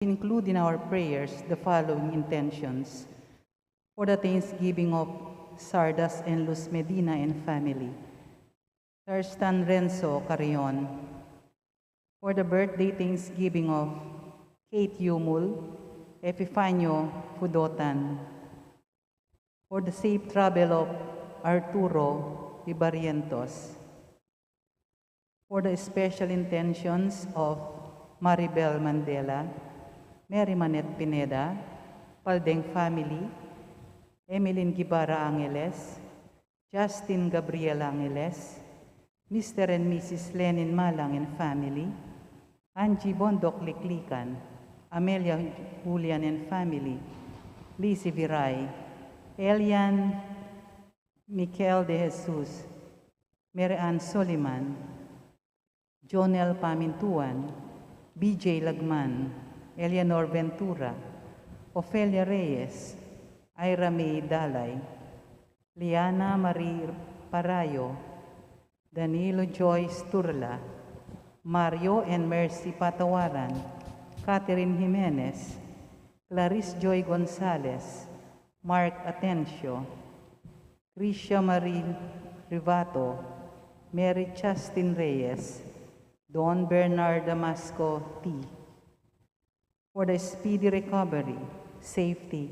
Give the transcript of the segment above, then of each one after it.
include in our prayers the following intentions: for the thanksgiving of Sardas and Luz Medina and family, Thurston Renzo Carrion, for the birthday thanksgiving of Kate Yumul, Epifanio Fudotan, for the safe travel of Arturo Ibarrientos, for the special intentions of Maribel Mandela, Mary Manette Pineda, Paldeng family, Emeline Guibarra Angeles, Justin Gabriel Angeles, Mr. and Mrs. Lenin Malang and family, Angie Bondok Liklikan, Amelia Julian and family, Lizzie Viray, Elian Mikel de Jesus, Mary Ann Soliman, Jonel Pamintuan, BJ Lagman, Eleanor Ventura, Ofelia Reyes, Ira May Dalay, Liana Marie Parayo, Danilo Joy Sturla, Mario and Mercy Patawaran, Catherine Jimenez, Clarice Joy Gonzalez, Mark Atencio, Grisha Marie Rivato, Mary Justin Reyes, Don Bernard Damasco T. For the speedy recovery, safety,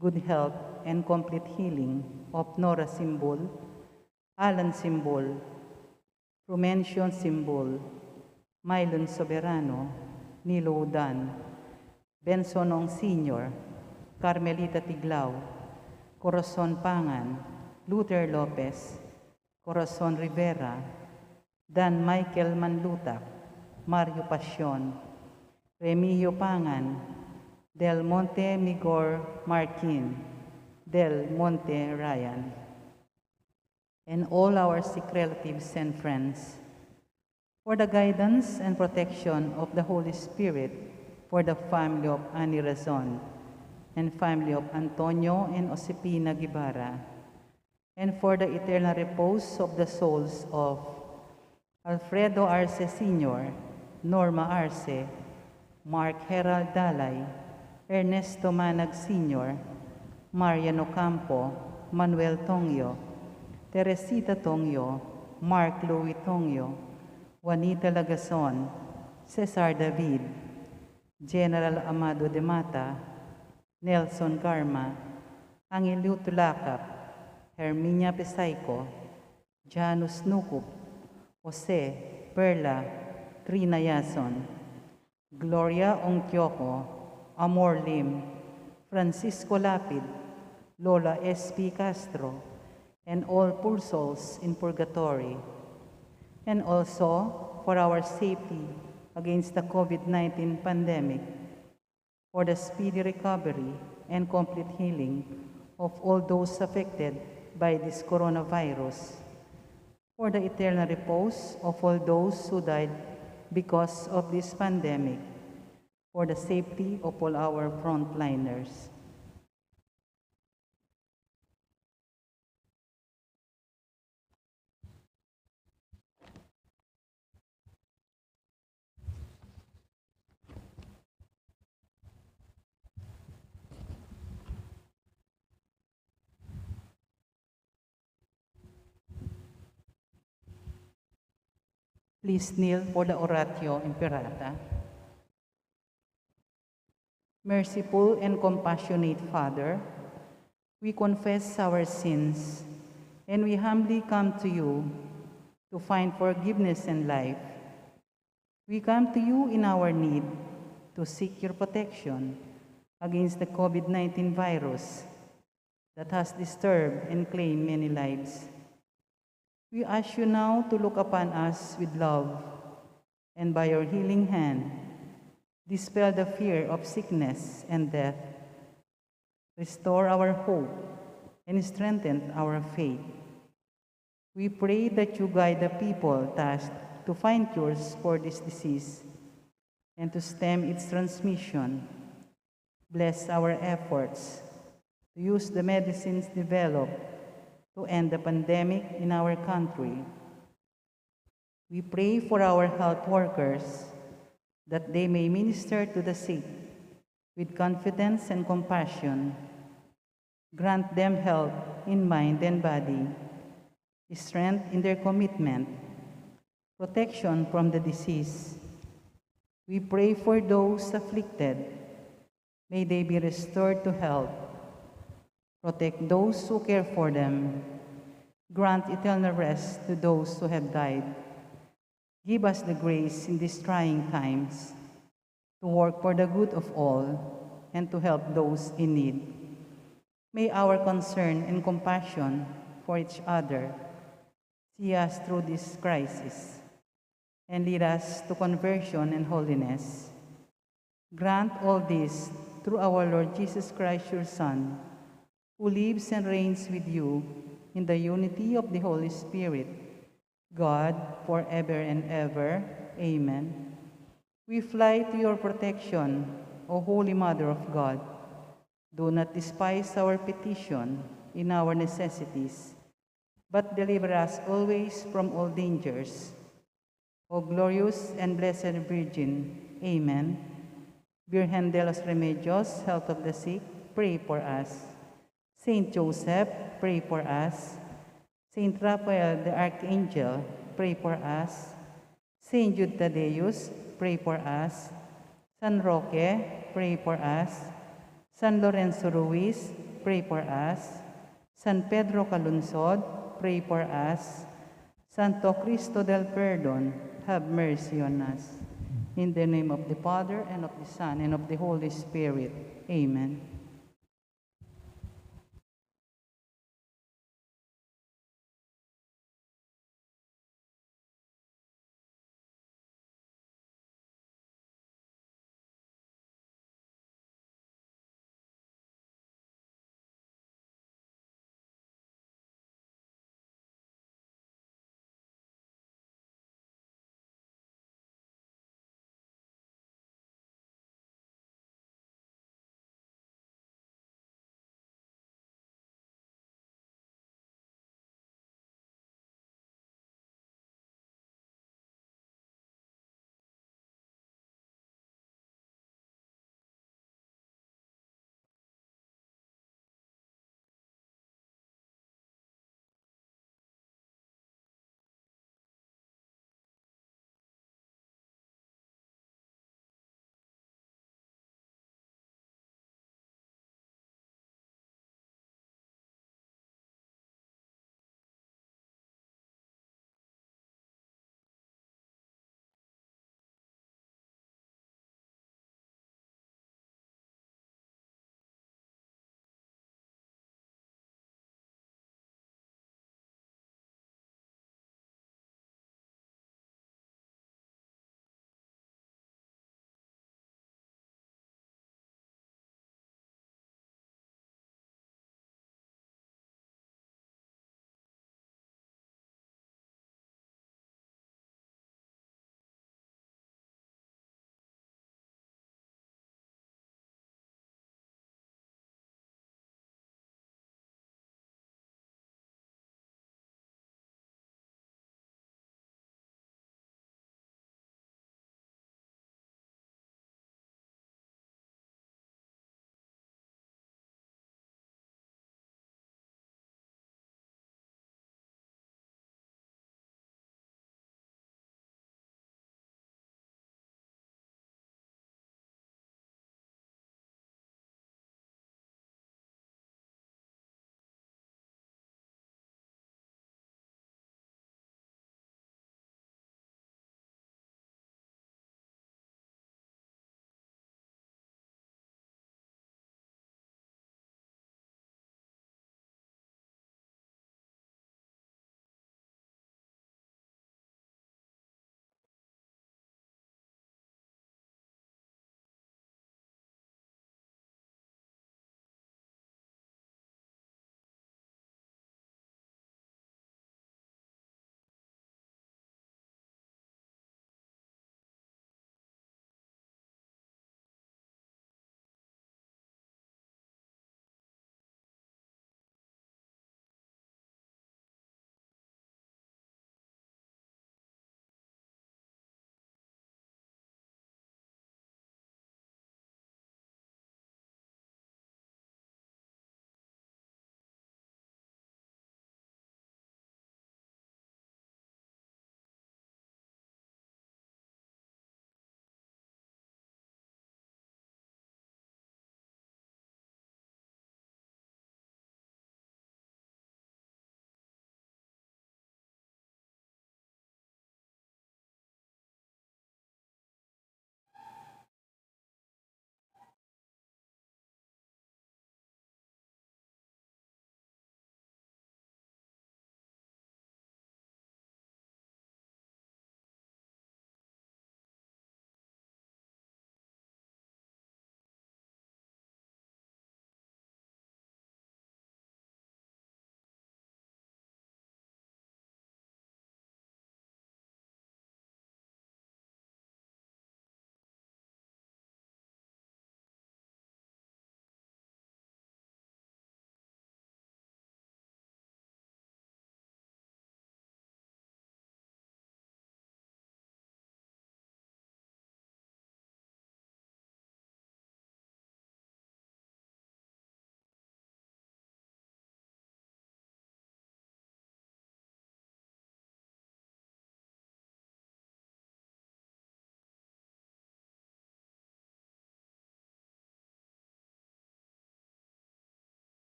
good health, and complete healing of Nora Simbol, Alan Simbol, Rumencio Simbol, Mylon Soberano, Nilo Udan, Bensonong Sr., Carmelita Tiglao, Corazon Pangan, Luther Lopez, Corazon Rivera, Dan Michael Manlutak, Mario Pasion, Remigio Pangan, Del Monte Migor Marquin, Del Monte Ryan, and all our sick relatives and friends, for the guidance and protection of the Holy Spirit, for the family of Ani Razon, and family of Antonio and Josepina Guibarra, and for the eternal repose of the souls of Alfredo Arce Sr., Norma Arce, Mark Herald Dalay, Ernesto Manag Sr., Mariano Campo, Manuel Tongyo, Teresita Tongyo, Mark Louis Tongyo, Juanita Lagason, Cesar David, General Amado de Mata, Nelson Garma, Angelo Tulacap, Herminia Pesaico, Janus Nukup, Jose, Perla, Trina Yason, Gloria Ongkyoko, Amor Lim, Francisco Lapid, Lola S.P. Castro, and all poor souls in purgatory, and also for our safety against the COVID-19 pandemic, for the speedy recovery and complete healing of all those affected by this coronavirus, for the eternal repose of all those who died because of this pandemic, for the safety of all our frontliners. Please kneel for the Oratio Imperata. Merciful and compassionate Father, we confess our sins, and we humbly come to you to find forgiveness and life. We come to you in our need to seek your protection against the COVID-19 virus that has disturbed and claimed many lives. We ask you now to look upon us with love, and by your healing hand, dispel the fear of sickness and death, restore our hope, and strengthen our faith. We pray that you guide the people tasked to find cures for this disease and to stem its transmission. Bless our efforts to use the medicines developed to end the pandemic in our country. We pray for our health workers that they may minister to the sick with confidence and compassion. Grant them health in mind and body, strength in their commitment, protection from the disease. We pray for those afflicted. May they be restored to health. Protect those who care for them. Grant eternal rest to those who have died. Give us the grace in these trying times to work for the good of all and to help those in need. May our concern and compassion for each other see us through this crisis and lead us to conversion and holiness. Grant all this through our Lord Jesus Christ, your Son, who lives and reigns with you in the unity of the Holy Spirit, God, forever and ever. Amen. We fly to your protection, O Holy Mother of God. Do not despise our petition in our necessities, but deliver us always from all dangers. O glorious and blessed Virgin. Amen. Virgen de los Remedios, health of the sick, pray for us. Saint Joseph, pray for us. Saint Raphael the Archangel, pray for us. Saint Jude Thaddeus, pray for us. San Roque, pray for us. San Lorenzo Ruiz, pray for us. San Pedro Calungsod, pray for us. Santo Cristo del Perdón, have mercy on us. In the name of the Father, and of the Son, and of the Holy Spirit. Amen.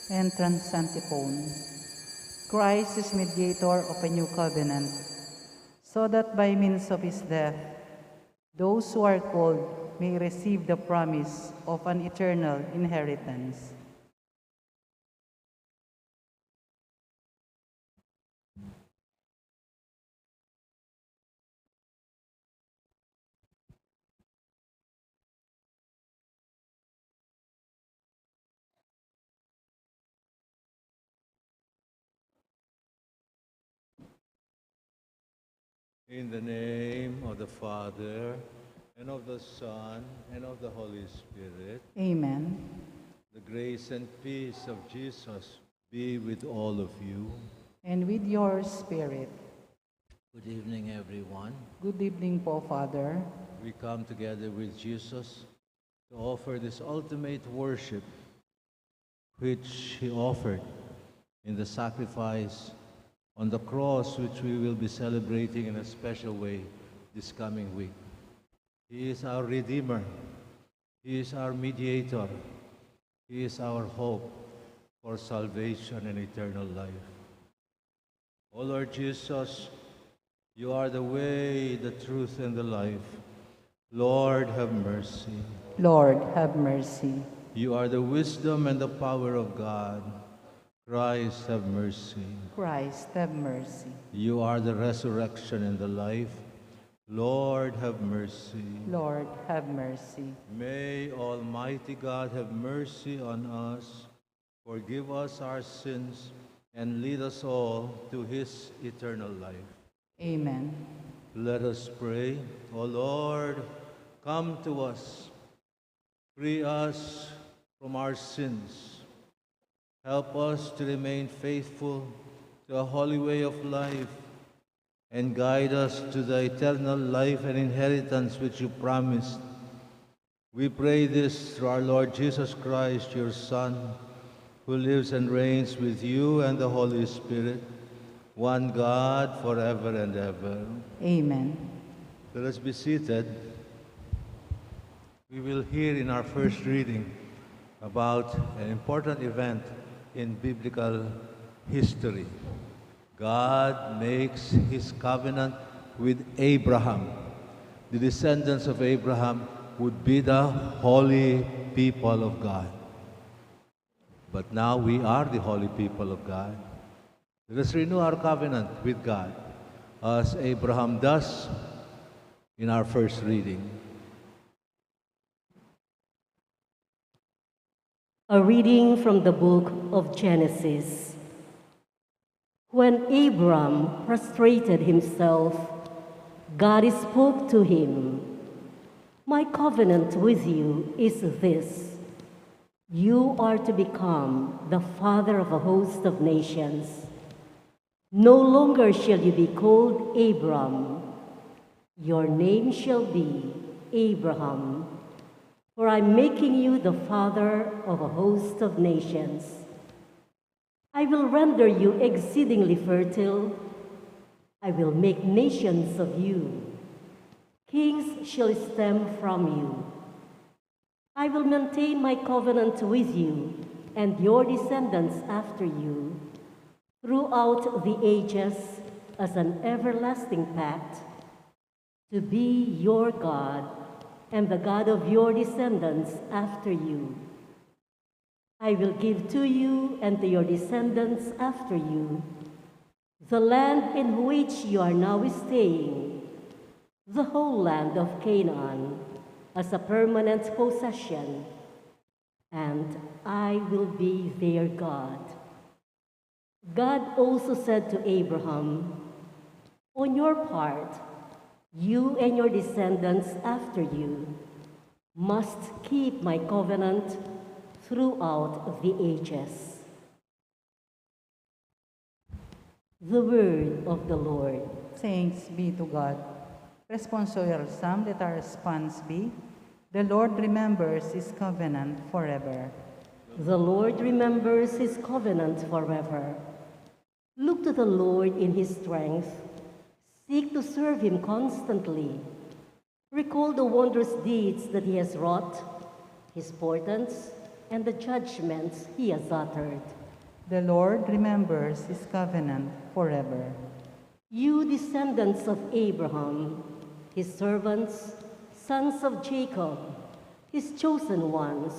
Entrance antiphon. Christ is mediator of a new covenant, so that by means of his death, those who are called may receive the promise of an eternal inheritance. In the name of the Father, and of the Son, and of the Holy Spirit. Amen. The grace and peace of Jesus be with all of you. And with your spirit. Good evening, everyone. Good evening po, Father. We come together with Jesus to offer this ultimate worship which he offered in the sacrifice on the cross, which we will be celebrating in a special way this coming week. He is our Redeemer. He is our mediator. He is our hope for salvation and eternal life. O Lord Jesus, you are the way, the truth, and the life. Lord, have mercy. Lord, have mercy. You are the wisdom and the power of God. Christ, have mercy. Christ, have mercy. You are the resurrection and the life. Lord, have mercy. Lord, have mercy. May Almighty God have mercy on us, forgive us our sins, and lead us all to his eternal life. Amen. Let us pray. O Lord, come to us. Free us from our sins. Help us to remain faithful to a holy way of life, and guide us to the eternal life and inheritance which you promised. We pray this through our Lord Jesus Christ, your Son, who lives and reigns with you and the Holy Spirit, one God, forever and ever. Amen. Let us be seated. We will hear in our first reading about an important event in biblical history. God makes his covenant with Abraham. The descendants of Abraham would be the holy people of God. But now we are the holy people of God. Let us renew our covenant with God, as Abraham does in our first reading. A reading from the book of Genesis. When Abram prostrated himself, God spoke to him, "My covenant with you is this: you are to become the father of a host of nations. No longer shall you be called Abram. Your name shall be Abraham, for I'm making you the father of a host of nations. I will render you exceedingly fertile. I will make nations of you. Kings shall stem from you. I will maintain my covenant with you and your descendants after you throughout the ages as an everlasting pact, to be your God and the God of your descendants after you. I will give to you and to your descendants after you the land in which you are now staying, the whole land of Canaan, as a permanent possession, and I will be their God." God also said to Abraham, "On your part, you and your descendants after you must keep my covenant throughout the ages." The word of the Lord. Thanks be to God. Responsorial Psalm, let our response be, "The Lord remembers his covenant forever." The Lord remembers his covenant forever. Look to the Lord in his strength. Seek to serve him constantly. Recall the wondrous deeds that he has wrought, his portents, and the judgments he has uttered. The Lord remembers his covenant forever. You descendants of Abraham, his servants, sons of Jacob, his chosen ones,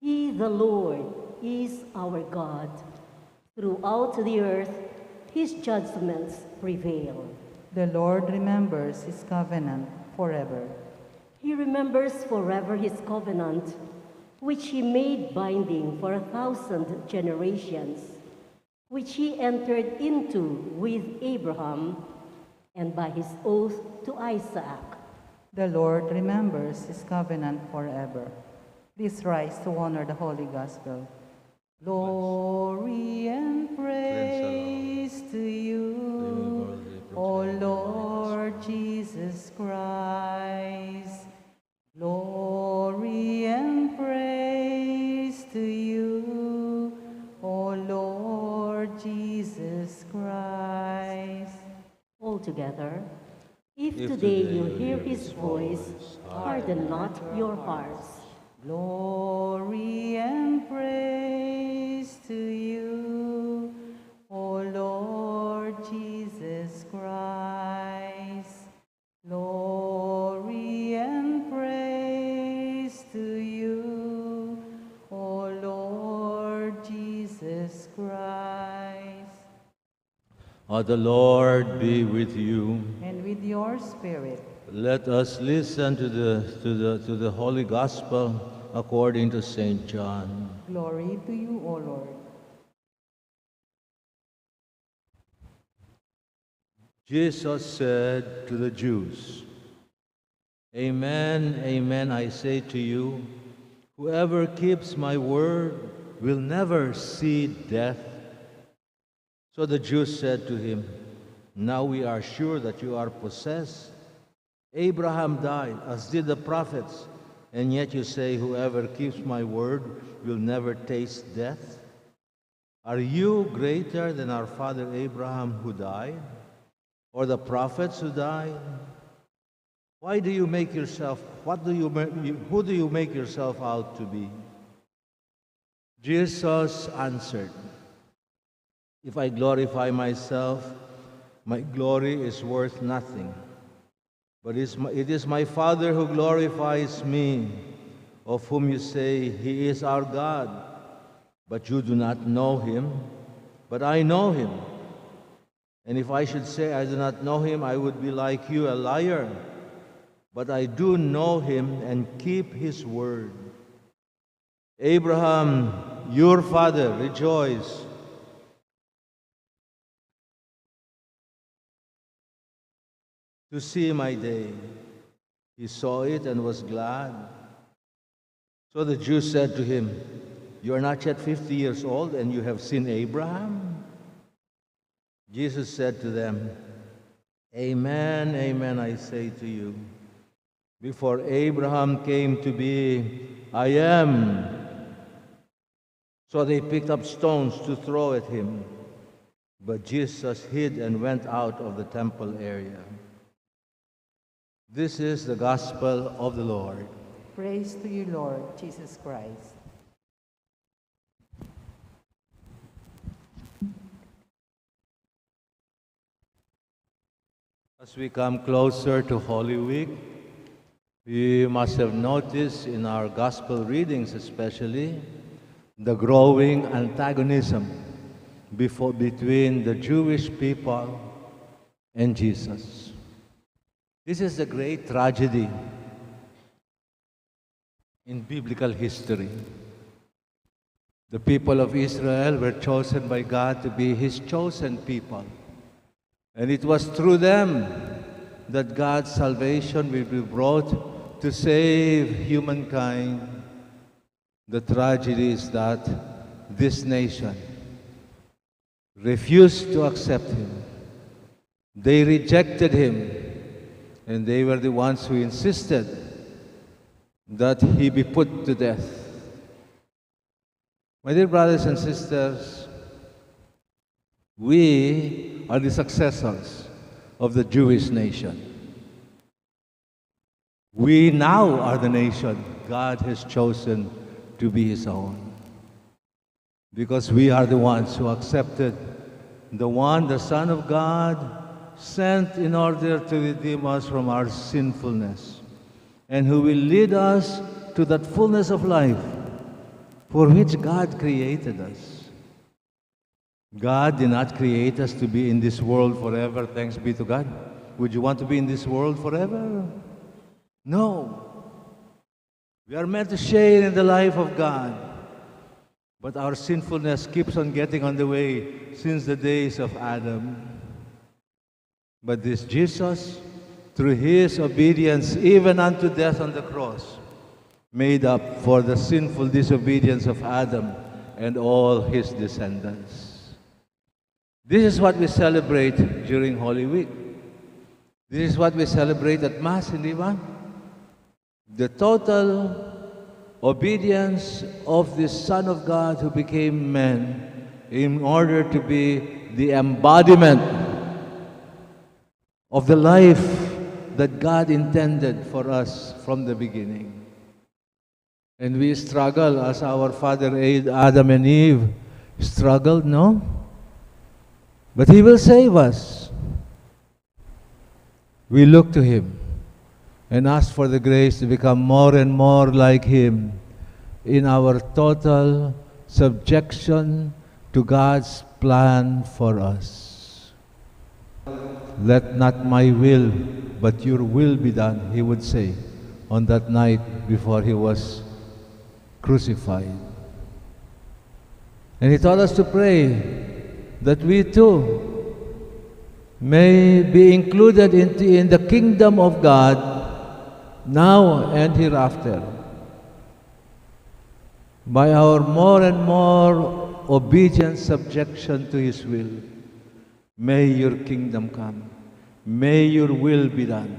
he, the Lord, is our God. Throughout the earth, his judgments prevail. The Lord remembers his covenant forever. He remembers forever his covenant, which he made binding for 1,000 generations, which he entered into with Abraham and by his oath to Isaac. The Lord remembers his covenant forever. Please rise to honor the Holy Gospel. Glory and praise to you, O Lord Jesus Christ. Glory and praise to you, O Lord Jesus Christ. All together, if today you hear his voice, harden not your hearts. Glory and praise to you, O Lord Jesus Christ. Glory and praise to you, O Lord Jesus Christ. The Lord be with you. And with your spirit. Let us listen to the Holy Gospel according to St. John. Glory to you, O Lord. Jesus said to the Jews, Amen, amen, I say to you, whoever keeps my word will never see death. So the Jews said to him, Now we are sure that you are possessed. Abraham died, as did the prophets, and yet you say, Whoever keeps my word will never taste death. Are you greater than our father Abraham who died, or the prophets who died? Who do you make yourself out to be? Jesus answered, If I glorify myself, my glory is worth nothing. But it is my Father who glorifies me, of whom you say, He is our God. But you do not know him, but I know him. And if I should say I do not know him, I would be like you, a liar. But I do know him and keep his word. Abraham, your father, rejoiced to see my day. He saw it and was glad. So the Jews said to him, You are not yet 50 years old, and you have seen Abraham? Jesus said to them, Amen, amen, I say to you, before Abraham came to be, I am. So they picked up stones to throw at him. But Jesus hid and went out of the temple area. This is the gospel of the Lord. Praise to you, Lord Jesus Christ. As we come closer to Holy Week, we must have noticed in our gospel readings especially the growing antagonism between the Jewish people and Jesus. This is a great tragedy in biblical history. The people of Israel were chosen by God to be His chosen people. And it was through them that God's salvation will be brought to save humankind. The tragedy is that this nation refused to accept Him. They rejected Him, and they were the ones who insisted that He be put to death. My dear brothers and sisters, we are the successors of the Jewish nation. We now are the nation God has chosen to be His own. because we are the ones who accepted the one, the Son of God, sent in order to redeem us from our sinfulness, and who will lead us to that fullness of life for which God created us. God did not create us to be in this world forever, thanks be to God. Would you want to be in this world forever? No. We are meant to share in the life of God. But our sinfulness keeps on getting on the way since the days of Adam. But this Jesus, through his obedience, even unto death on the cross, made up for the sinful disobedience of Adam and all his descendants. This is what we celebrate during Holy Week. This is what we celebrate at Mass, hindi ba? The total obedience of the Son of God who became man in order to be the embodiment of the life that God intended for us from the beginning. And we struggle as our father Adam and Eve struggled, no? But he will save us. We look to him and ask for the grace to become more and more like him in our total subjection to God's plan for us. Let not my will, but your will be done, he would say on that night before he was crucified. And he taught us to pray that we too may be included in the kingdom of God now and hereafter by our more and more obedient subjection to his will. May your kingdom come. May your will be done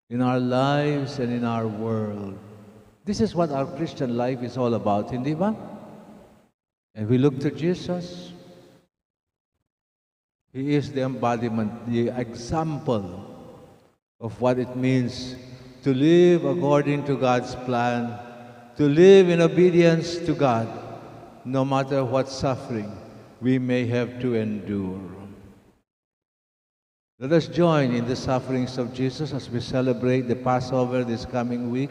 in our lives and in our world. This is what our Christian life is all about, hindi ba? And we look to Jesus. He is the embodiment, the example of what it means to live according to God's plan, to live in obedience to God, no matter what suffering we may have to endure. Let us join in the sufferings of Jesus as we celebrate the Passover this coming week.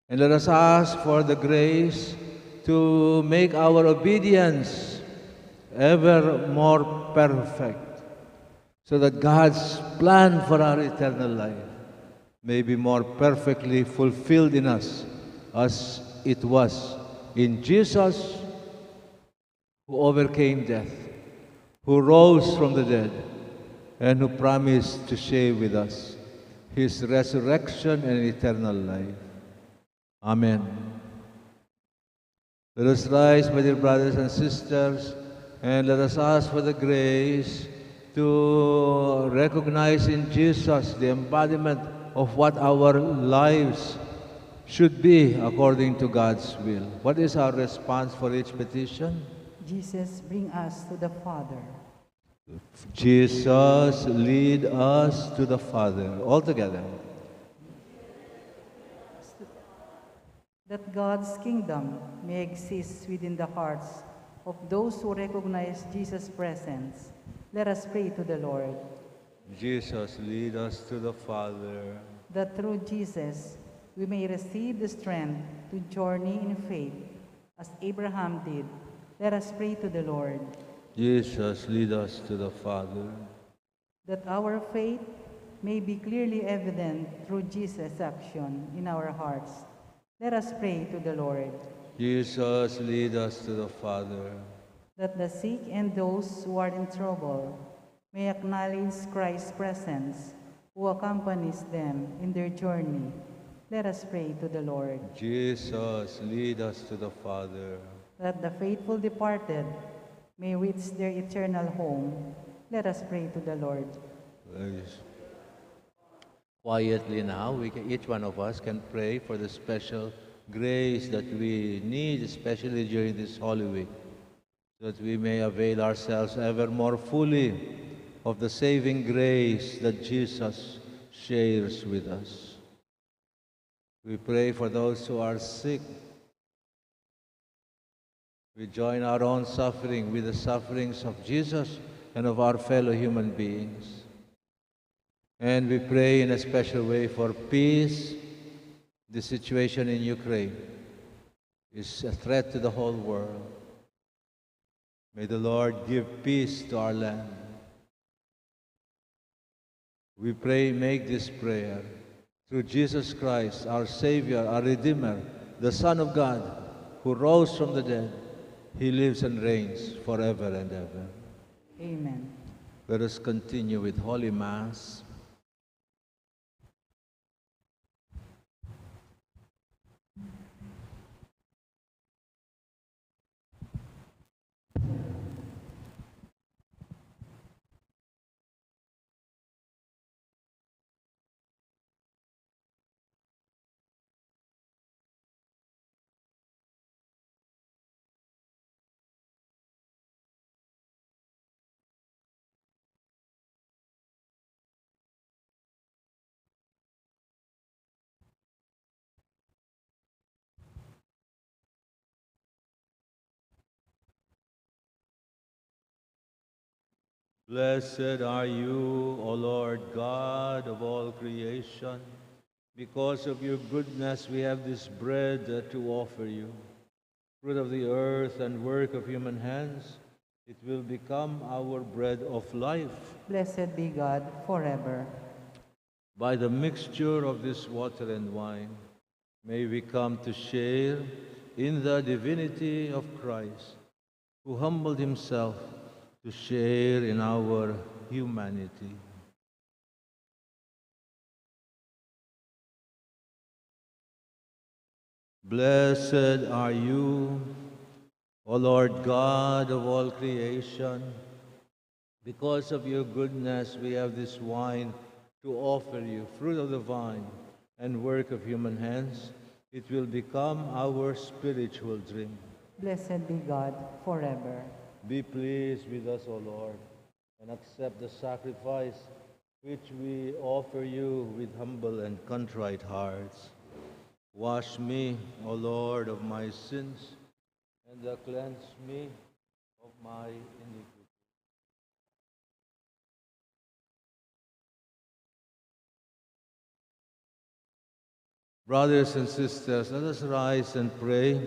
And let us ask for the grace to make our obedience ever more perfect, so that God's plan for our eternal life may be more perfectly fulfilled in us as it was in Jesus, who overcame death, who rose from the dead, and who promised to share with us his resurrection and eternal life. Amen. Let us rise, my dear brothers and sisters, and let us ask for the grace to recognize in Jesus the embodiment of what our lives should be according to God's will. What is our response for each petition? Jesus, bring us to the Father. Jesus, lead us to the Father. All together. That God's kingdom may exist within the hearts of those who recognize Jesus' presence. Let us pray to the Lord. Jesus, lead us to the Father. That through Jesus, we may receive the strength to journey in faith, as Abraham did. Let us pray to the Lord. Jesus, lead us to the Father. That our faith may be clearly evident through Jesus' action in our hearts. Let us pray to the Lord. Jesus, lead us to the Father. That the sick and those who are in trouble may acknowledge Christ's presence, who accompanies them in their journey. Let us pray to the Lord. Jesus, lead us to the Father. That the faithful departed may reach their eternal home. Let us pray to the Lord. Quietly now, each one of us can pray for the special grace that we need, especially during this Holy Week, so that we may avail ourselves ever more fully of the saving grace that Jesus shares with us. We pray for those who are sick, We join our own suffering with the sufferings of Jesus and of our fellow human beings. And we pray in a special way for peace. The situation in Ukraine is a threat to the whole world. May the Lord give peace to our land. We pray, make this prayer through Jesus Christ, our Savior, our Redeemer, the Son of God, who rose from the dead. He lives and reigns forever and ever. Amen. Let us continue with Holy Mass. Blessed are you, O Lord God of all creation. Because of your goodness, we have this bread to offer you. Fruit of the earth and work of human hands, it will become our bread of life. Blessed be God forever. By the mixture of this water and wine, may we come to share in the divinity of Christ, who humbled himself to share in our humanity. Blessed are you, O Lord God of all creation. Because of your goodness, we have this wine to offer you, fruit of the vine and work of human hands. It will become our spiritual drink. Blessed be God forever. Be pleased with us, O Lord, and accept the sacrifice which we offer you with humble and contrite hearts. Wash me, O Lord, of my sins, and cleanse me of my iniquity. Brothers and sisters, let us rise and pray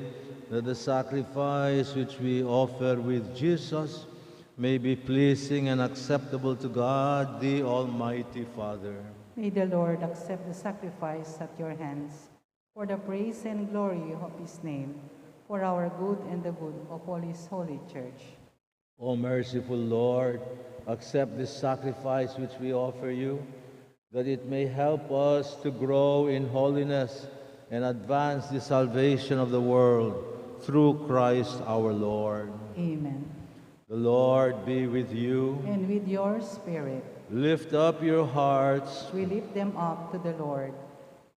that the sacrifice which we offer with Jesus may be pleasing and acceptable to God, the Almighty Father. May the Lord accept the sacrifice at your hands for the praise and glory of his name, for our good and the good of all his holy church. O merciful Lord, accept this sacrifice which we offer you, that it may help us to grow in holiness and advance the salvation of the world through Christ our Lord. Amen. The Lord be with you. And with your spirit. Lift up your hearts. We lift them up to the Lord.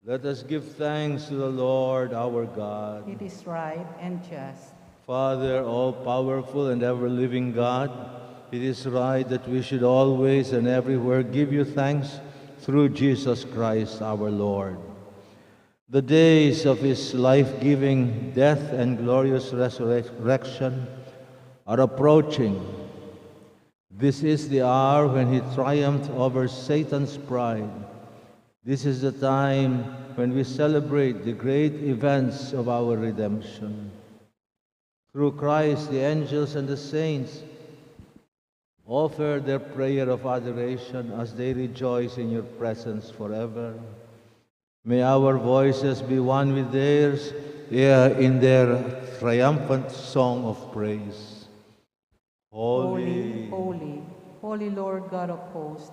Let us give thanks to the Lord our God. It is right and just. Father, all-powerful and ever-living God, it is right that we should always and everywhere give you thanks through Jesus Christ our Lord. The days of his life-giving death and glorious resurrection are approaching. This is the hour when he triumphed over Satan's pride. This is the time when we celebrate the great events of our redemption. Through Christ, the angels and the saints offer their prayer of adoration as they rejoice in your presence forever. May our voices be one with theirs in their triumphant song of praise. Holy, holy, holy Lord God of hosts,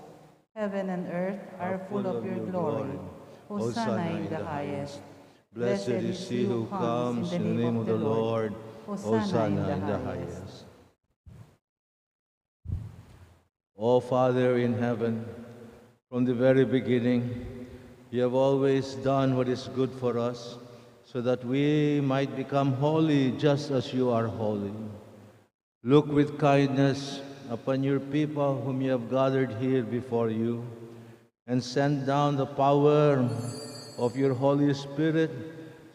heaven and earth are full of your glory. Hosanna in the highest. Blessed is he who comes in the name of the Lord. Hosanna in the highest. O Father in heaven, from the very beginning, you have always done what is good for us, so that we might become holy just as you are holy. Look with kindness upon your people whom you have gathered here before you, and send down the power of your Holy Spirit,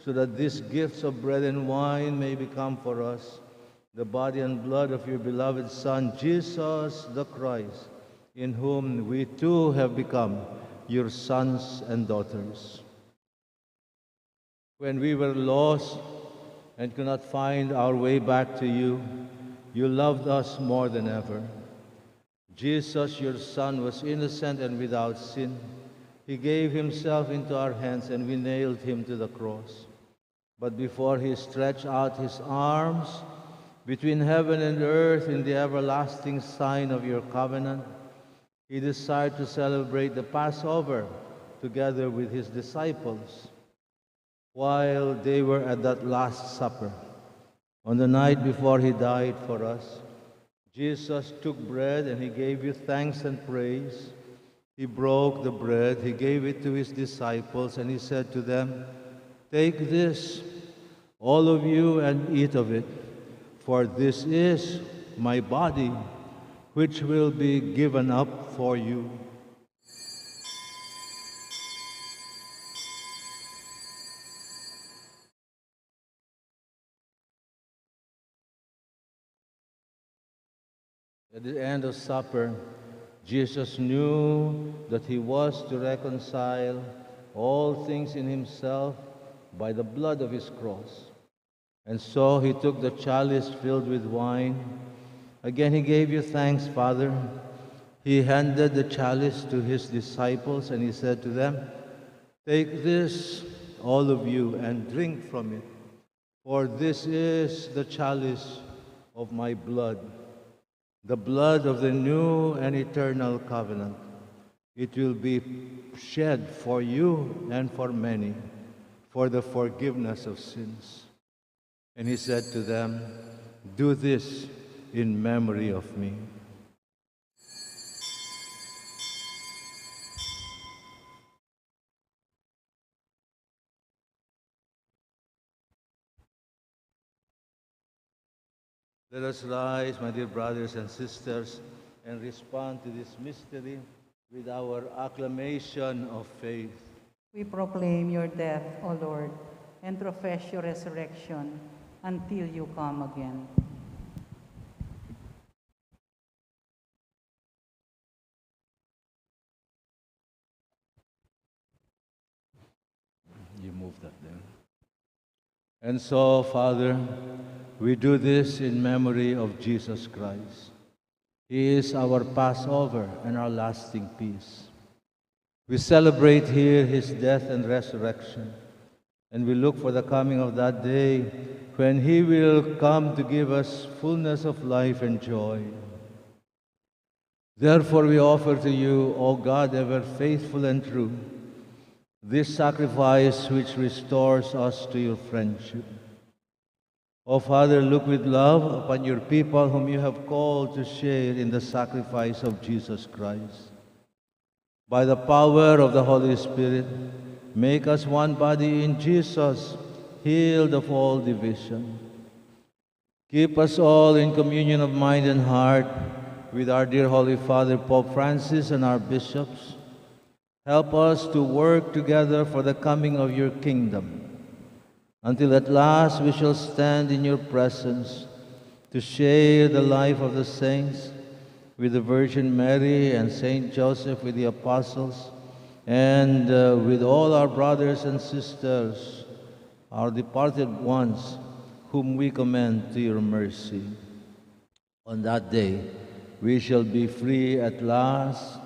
so that these gifts of bread and wine may become for us the body and blood of your beloved Son, Jesus the Christ, in whom we too have become your sons and daughters. When we were lost and could not find our way back to you, you loved us more than ever. Jesus, your Son, was innocent and without sin. He gave himself into our hands, and we nailed him to the cross. But before he stretched out his arms between heaven and earth in the everlasting sign of your covenant, he desired to celebrate the Passover together with his disciples. While they were at that Last Supper, on the night before he died for us, Jesus took bread and he gave you thanks and praise. He broke the bread, he gave it to his disciples, and he said to them, "Take this, all of you, and eat of it, for this is my body, which will be given up for you." At the end of supper, Jesus knew that he was to reconcile all things in himself by the blood of his cross. And so he took the chalice filled with wine. Again he gave you thanks, Father. He handed the chalice to his disciples, and he said to them, "Take this, all of you, and drink from it, for this is the chalice of my blood, the blood of the new and eternal covenant. It will be shed for you and for many for the forgiveness of sins." And he said to them, "Do this in memory of me." Let us rise, my dear brothers and sisters, and respond to this mystery with our acclamation of faith. We proclaim your death, O Lord, and profess your resurrection until you come again. You move that there. And so, Father, we do this in memory of Jesus Christ. He is our Passover and our lasting peace. We celebrate here his death and resurrection, and we look for the coming of that day when he will come to give us fullness of life and joy. Therefore we offer to you, O God, ever faithful and true, this sacrifice which restores us to your friendship. O Father, look with love upon your people whom you have called to share in the sacrifice of Jesus Christ. By the power of the Holy Spirit, make us one body in Jesus, healed of all division. Keep us all in communion of mind and heart with our dear Holy Father, Pope Francis, and our bishops. Help us to work together for the coming of your kingdom, until at last we shall stand in your presence to share the life of the saints with the Virgin Mary and Saint Joseph with the apostles, and with all our brothers and sisters, our departed ones, whom we commend to your mercy. On that day, we shall be free at last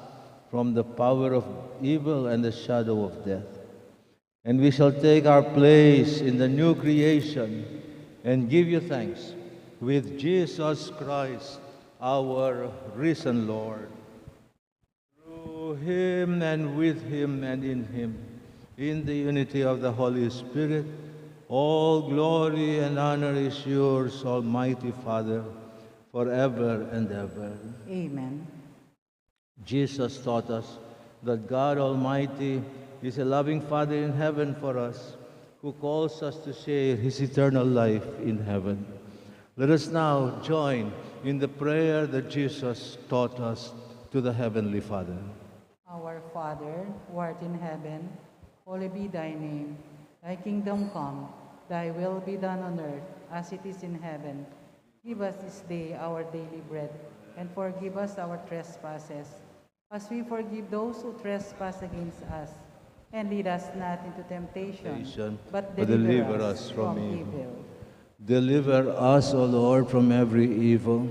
from the power of evil and the shadow of death. And we shall take our place in the new creation and give you thanks with Jesus Christ, our risen Lord. Through him and with him and in him, in the unity of the Holy Spirit, all glory and honor is yours, Almighty Father, forever and ever. Amen. Jesus taught us that God Almighty is a loving Father in heaven for us, who calls us to share his eternal life in heaven. Let us now join in the prayer that Jesus taught us to the Heavenly Father. Our Father, who art in heaven, holy be thy name. Thy kingdom come, thy will be done on earth as it is in heaven. Give us this day our daily bread, and forgive us our trespasses, as we forgive those who trespass against us. And lead us not into temptation, but deliver us from evil. Deliver us, O Lord, from every evil,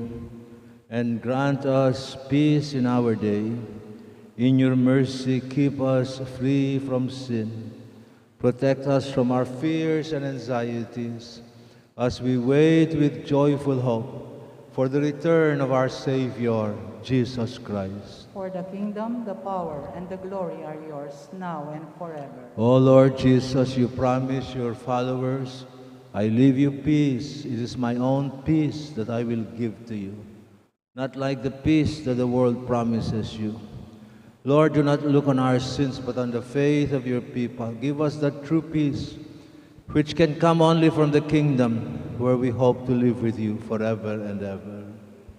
and grant us peace in our day. In your mercy, keep us free from sin. Protect us from our fears and anxieties, as we wait with joyful hope for the return of our Savior, Jesus Christ. For the kingdom, the power, and the glory are yours, now and forever. O Lord Jesus, you promise your followers, I leave you peace. It is my own peace that I will give to you, not like the peace that the world promises you. Lord, do not look on our sins, but on the faith of your people. Give us that true peace, which can come only from the kingdom, where we hope to live with you forever and ever.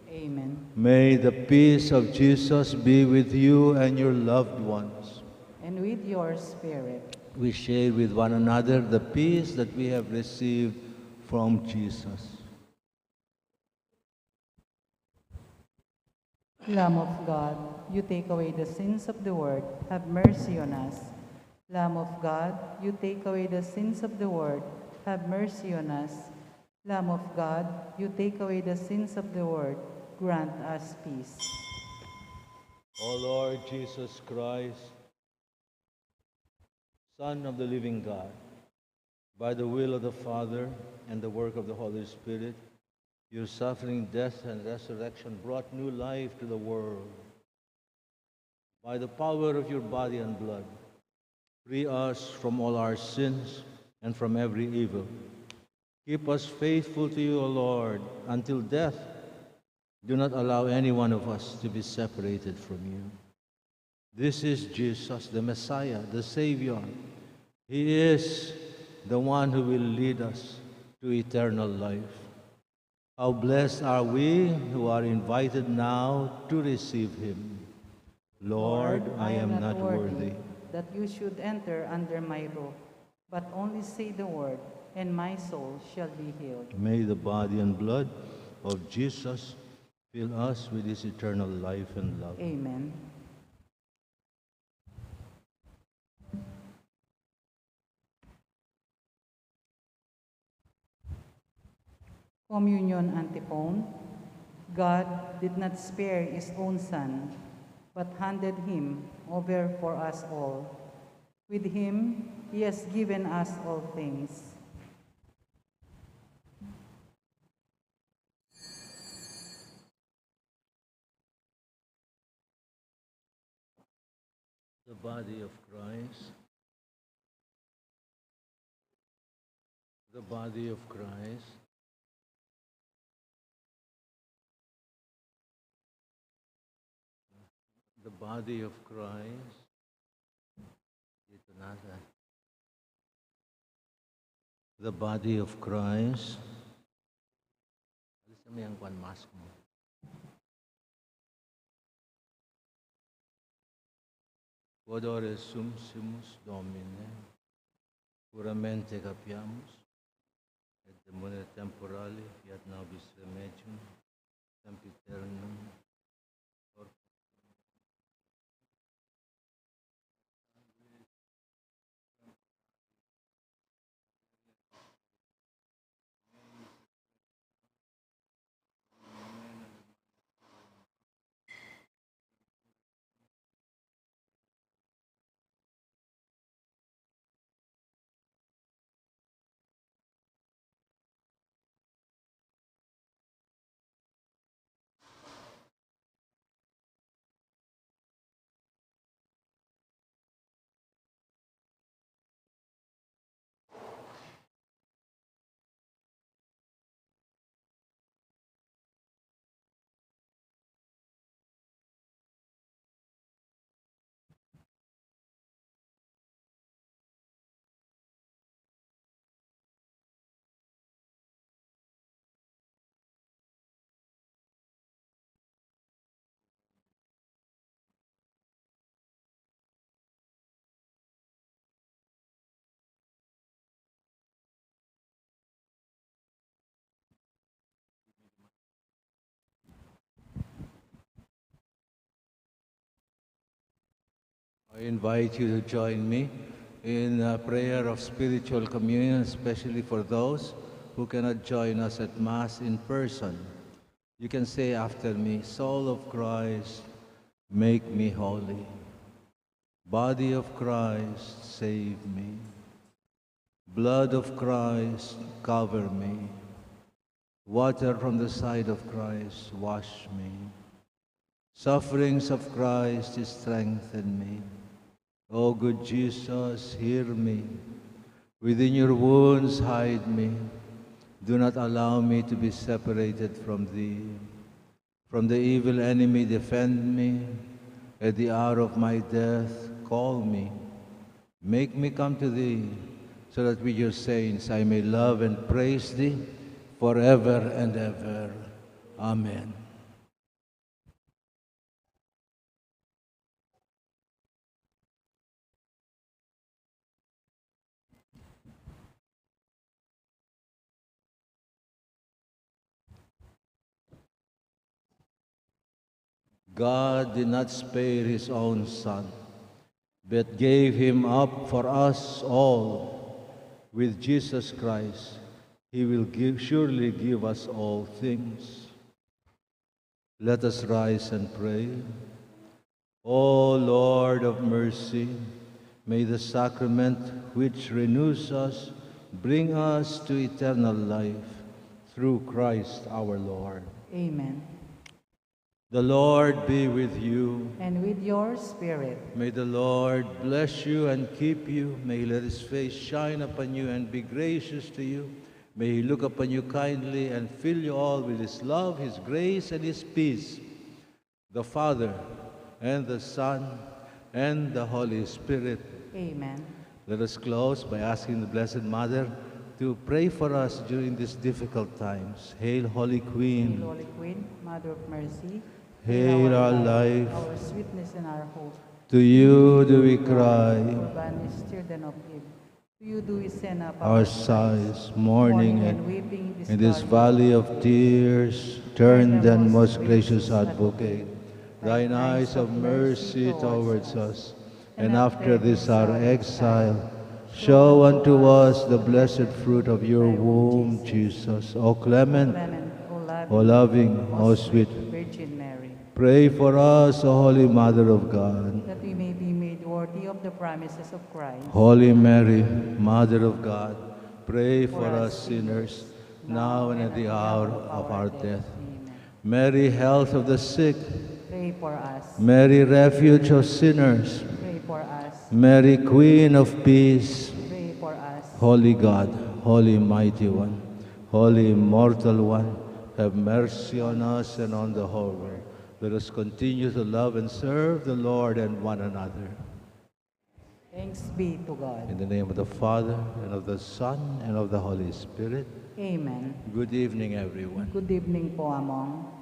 Amen. May the peace of Jesus be with you and your loved ones. And with your spirit. We share with one another the peace that we have received from Jesus. Lamb of God, you take away the sins of the world, have mercy on us. Lamb of God, you take away the sins of the world, have mercy on us. Lamb of God, you take away the sins of the world, grant us peace. O Lord Jesus Christ, Son of the living God, by the will of the Father and the work of the Holy Spirit, your suffering, death, and resurrection brought new life to the world. By the power of your body and blood, free us from all our sins and from every evil. Keep us faithful to you, O Lord, until death. Do not allow any one of us to be separated from you. This is Jesus, the Messiah, the Savior. He is the one who will lead us to eternal life. How blessed are we who are invited now to receive him. Lord, I am not worthy that you should enter under my roof, but only say the word, and my soul shall be healed. May the body and blood of Jesus fill us with his eternal life and love. Amen. Communion antiphon. God did not spare his own Son, but handed him over for us all. With him, he has given us all things. The body of Christ. The body of Christ. The body of Christ. Dito nasa. The body of Christ. Alis na mo yung mask mo. Quod ore sum simus Domine, puramente capiamus, et demone temporali, fiat nobis remedium, sempiternum, I invite you to join me in a prayer of spiritual communion, especially for those who cannot join us at Mass in person. You can say after me, Soul of Christ, make me holy. Body of Christ, save me. Blood of Christ, cover me. Water from the side of Christ, wash me. Sufferings of Christ, strengthen me. O good Jesus, hear me. Within your wounds hide me. Do not allow me to be separated from thee. From the evil enemy defend me. At the hour of my death, call me. Make me come to thee, so that with your saints I may love and praise thee forever and ever. Amen. God did not spare his own Son, but gave him up for us all. With Jesus Christ, he will surely give us all things. Let us rise and pray. O Lord of mercy, may the sacrament which renews us bring us to eternal life through Christ our Lord. Amen. The Lord be with you. And with your spirit. May the Lord bless you and keep you. May he let his face shine upon you and be gracious to you. May he look upon you kindly and fill you all with his love, his grace, and his peace. The Father, and the Son, and the Holy Spirit. Amen. Let us close by asking the Blessed Mother to pray for us during these difficult times. Hail, Holy Queen. Hail, Holy Queen, Mother of Mercy. Hail our life. Our sweetness and our hope. To you do we cry. Our banished children of Eve. To you do we send up Our sighs, mourning, and weeping in this valley of tears. Turn then, most gracious Advocate, thine eyes of mercy towards us, and after this our exile, show unto us the blessed fruit of your womb, Jesus. O clement, O loving, O sweet Virgin Mary. Pray for us, O Holy Mother of God. That we may be made worthy of the promises of Christ. Holy Mary, Mother of God, pray for us sinners, now and at the hour of our death. Amen. Mary, health of the sick. Pray for us. Mary, refuge of sinners. Pray for us. Mary, Queen of peace. Pray for us. Holy God, Holy Mighty One, Holy Immortal One, have mercy on us and on the whole world. Let us continue to love and serve the Lord and one another. Thanks be to God. In the name of the Father, and of the Son, and of the Holy Spirit. Amen. Good evening, everyone. Good evening po, Among.